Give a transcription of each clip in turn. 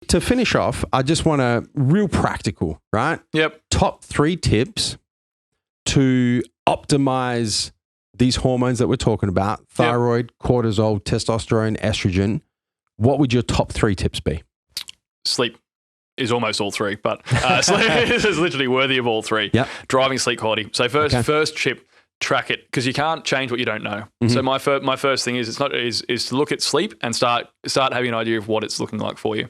To finish off, I just want to real practical, right? Yep. Top 3 tips to optimize these hormones that we're talking about, thyroid, cortisol, testosterone, estrogen. What would your top 3 tips be? Sleep is almost all 3, but sleep is literally worthy of all 3. Yep. Driving sleep quality. So first tip, track it, because you can't change what you don't know. So my first thing is to look at sleep and start having an idea of what it's looking like for you.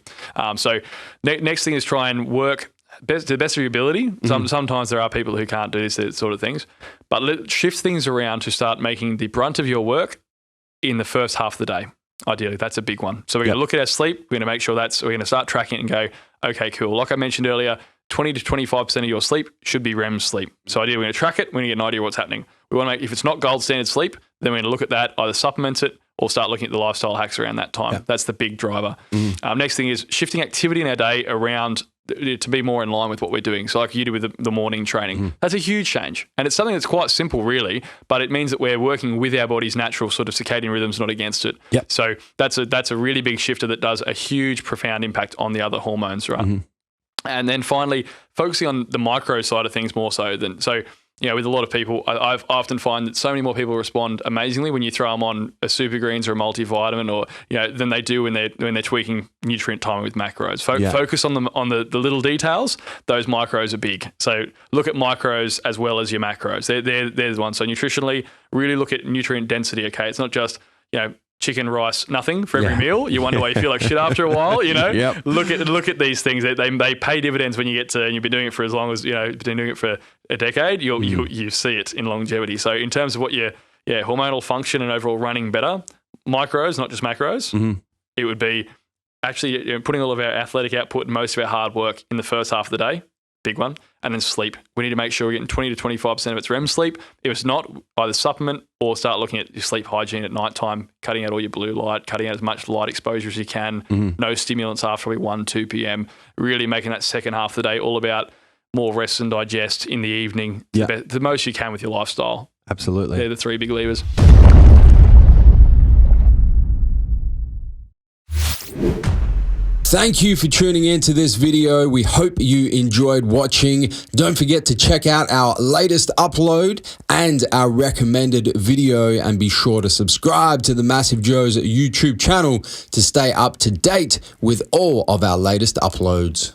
So next thing is try and work to the best of your ability. Sometimes there are people who can't do this sort of things, but shift things around to start making the brunt of your work in the first half of the day. Ideally, that's a big one. So we're going to look at our sleep. We're going to make sure we're going to start tracking it and go, okay, cool. Like I mentioned earlier, 20 to 25% of your sleep should be REM sleep. So ideally, we're going to track it. We're going to get an idea of what's happening. We want to make, if it's not gold standard sleep, then we're going to look at that, either supplement it or start looking at the lifestyle hacks around that time. Yeah. That's the big driver. Next thing is shifting activity in our day around to be more in line with what we're doing. So like you do with the morning training, that's a huge change. And it's something that's quite simple really, but it means that we're working with our body's natural sort of circadian rhythms, not against it. Yep. So that's a really big shifter that does a huge, profound impact on the other hormones, right? And then finally, focusing on the micro side of things more so than, so, you know, with a lot of people, I often find that so many more people respond amazingly when you throw them on a super greens or a multivitamin, or, you know, than they do when they're tweaking nutrient timing with macros. Focus on the little details. Those micros are big. So look at micros as well as your macros. They're the ones. So nutritionally, really look at nutrient density. Okay, it's not just, you know, chicken, rice, nothing for every meal. You wonder why you feel like shit after a while, you know? Look at these things. They pay dividends when you get to, and you've been doing it for as long as, you know, been doing it for a decade, you see it in longevity. So in terms of what your hormonal function and overall running better, micros, not just macros, it would be actually, you know, putting all of our athletic output and most of our hard work in the first half of the day, big one, and then sleep. We need to make sure we're getting 20 to 25% of its REM sleep. If it's not, either supplement or start looking at your sleep hygiene at nighttime, cutting out all your blue light, cutting out as much light exposure as you can, no stimulants after probably 1, 2 p.m., really making that second half of the day all about more rest and digest in the evening, the most you can with your lifestyle. Absolutely. They're the 3 big levers. Thank you for tuning into this video. We hope you enjoyed watching. Don't forget to check out our latest upload and our recommended video, and be sure to subscribe to the Massive Joe's YouTube channel to stay up to date with all of our latest uploads.